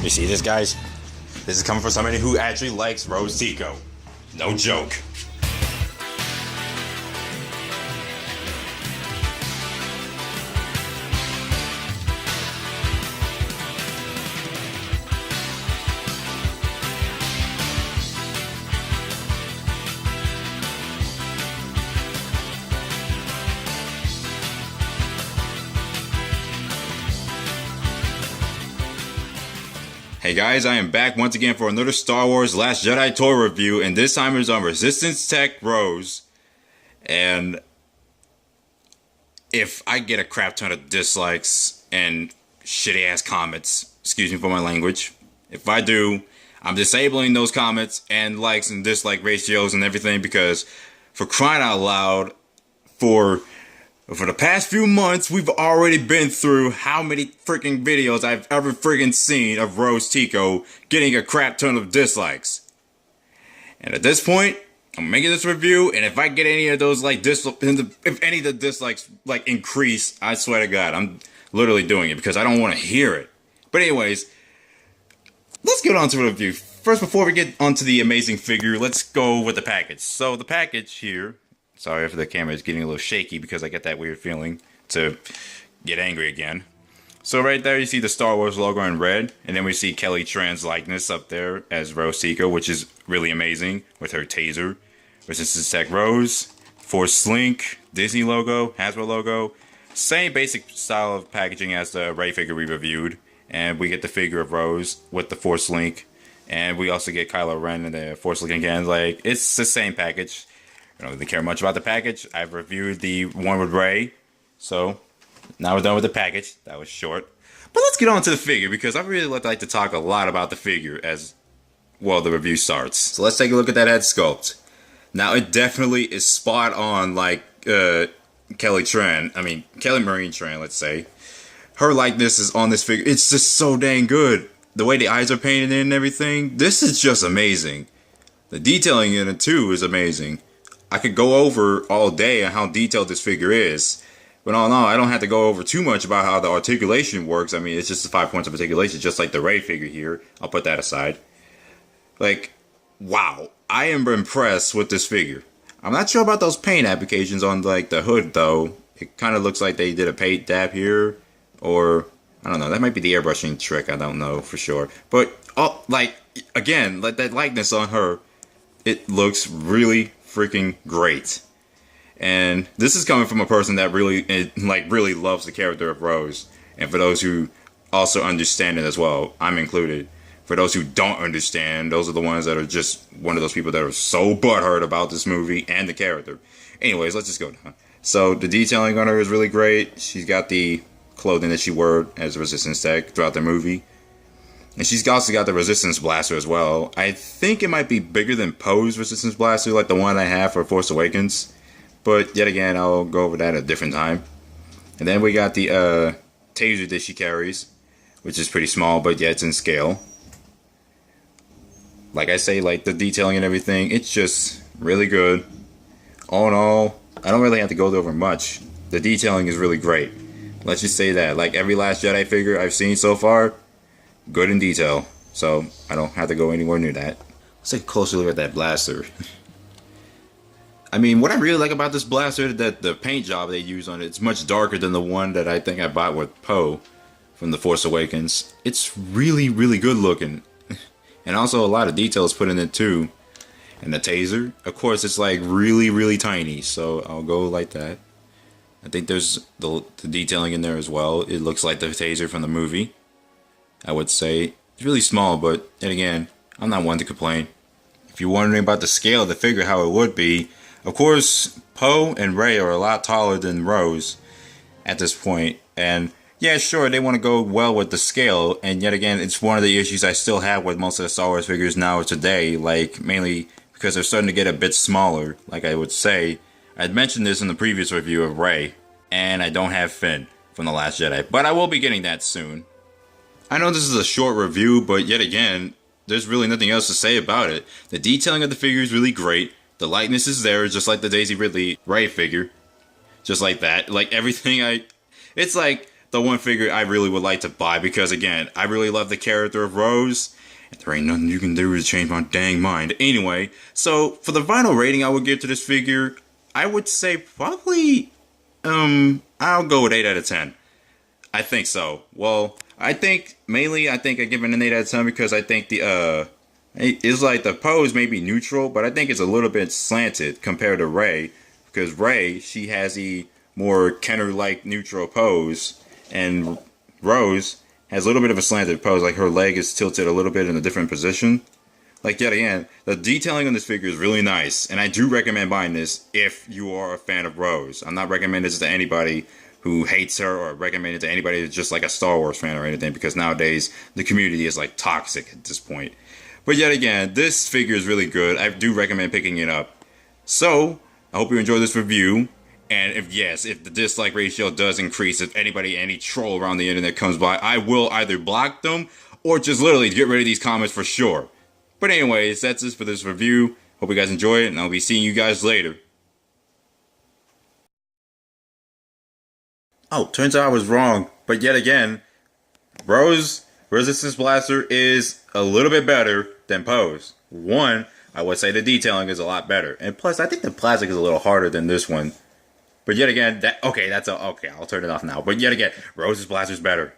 You see this, guys? This is coming from somebody who actually likes Rose Tico. No joke. Hey guys, I am back once again for another Star Wars Last Jedi toy review, and this time it's on Resistance Tech Rose. And if I get a crap ton of dislikes and shitty ass comments, excuse me for my language, if I do, I'm disabling those comments and likes and dislike ratios and everything, because for crying out loud, for the past few months, we've already been through how many freaking videos I've ever freaking seen of Rose Tico getting a crap ton of dislikes. And at this point, I'm making this review, and if I get any of those if any of the dislikes like increase, I swear to God, I'm literally doing it because I don't want to hear it. But anyways, let's get on to the review. First, before we get onto the amazing figure, let's go with the package. So the package here. Sorry if the camera is getting a little shaky because I get that weird feeling to get angry again. So right there you see the Star Wars logo in red, and then we see Kelly Tran's likeness up there as Rose Tico, which is really amazing with her taser. Resistance Tech Rose, Force Link, Disney logo, Hasbro logo. Same basic style of packaging as the Rey figure we reviewed. And we get the figure of Rose with the Force Link. And we also get Kylo Ren and the Force Link again. Like, it's the same package. I don't really care much about the package. I've reviewed the one with Rey, so now we're done with the package. That was short. But let's get on to the figure, because I really like to talk a lot about the figure as, well, the review starts. So let's take a look at that head sculpt. Now, it definitely is spot on like Kelly Marine Tran, let's say. Her likeness is on this figure. It's just so dang good. The way the eyes are painted in and everything, this is just amazing. The detailing in it, too, is amazing. I could go over all day on how detailed this figure is, but all in all, I don't have to go over too much about how the articulation works. I mean, it's just the 5 points of articulation, just like the Rey figure here. I'll put that aside. Like, wow, I am impressed with this figure. I'm not sure about those paint applications on like the hood though. It kind of looks like they did a paint dab here, or I don't know. That might be the airbrushing trick. I don't know for sure. But like again, like that likeness on her, it looks really freaking great. And this is coming from a person that really loves the character of Rose. And for those who also understand it as well, I'm included. For those who don't understand, those are the ones that are just one of those people that are so butthurt about this movie and the character. Anyways, let's just go down. So the detailing on her is really great. She's got the clothing that she wore as Resistance Tech throughout the movie. And she's also got the Resistance Blaster as well. I think it might be bigger than Poe's Resistance Blaster, like the one I have for Force Awakens. But yet again, I'll go over that at a different time. And then we got the taser that she carries, which is pretty small, but yeah, it's in scale. Like I say, like the detailing and everything, it's just really good. All in all, I don't really have to go over much. The detailing is really great. Let's just say that. Like every Last Jedi figure I've seen so far, good in detail, so I don't have to go anywhere near that. Let's take a closer look at that blaster. I mean, what I really like about this blaster is that the paint job they use on it, it's much darker than the one that I think I bought with Poe from The Force Awakens. It's really, really good looking. And also a lot of details put in it too. And the taser, of course, it's like really, really tiny, so I'll go like that. I think there's the detailing in there as well. It looks like the taser from the movie. I would say it's really small, but then again, I'm not one to complain. If you're wondering about the scale of the figure, how it would be, of course, Poe and Rey are a lot taller than Rose at this point. And yeah, sure, they want to go well with the scale. And yet again, it's one of the issues I still have with most of the Star Wars figures now today. Like, mainly because they're starting to get a bit smaller, like I would say. I'd mentioned this in the previous review of Rey. And I don't have Finn from The Last Jedi. But I will be getting that soon. I know this is a short review, but yet again, there's really nothing else to say about it. The detailing of the figure is really great. The likeness is there, just like the Daisy Ridley Rey figure. Just like that. Like everything it's like the one figure I really would like to buy because, again, I really love the character of Rose. And there ain't nothing you can do to change my dang mind. Anyway, so for the final rating I would give to this figure, I would say probably, I'll go with 8 out of 10. I think so. Well, I think I give it an 8 out of 10 because I think it's like the pose may be neutral, but I think it's a little bit slanted compared to Rey. Because Rey, she has a more Kenner-like neutral pose, and Rose has a little bit of a slanted pose, like her leg is tilted a little bit in a different position. Like, yet again, the detailing on this figure is really nice, and I do recommend buying this if you are a fan of Rose. I'm not recommending this to anybody who hates her, or recommend it to anybody who's just like a Star Wars fan or anything, because nowadays the community is like toxic at this point. But yet again, this figure is really good. I do recommend picking it up. So, I hope you enjoyed this review. And if the dislike ratio does increase, if any troll around the internet comes by, I will either block them or just literally get rid of these comments for sure. But anyways, that's it for this review. Hope you guys enjoy it, and I'll be seeing you guys later. Oh, turns out I was wrong. But yet again, Rose Resistance Blaster is a little bit better than Pose. One, I would say the detailing is a lot better. And plus, I think the plastic is a little harder than this one. But yet again, okay, I'll turn it off now. But yet again, Rose's Blaster is better.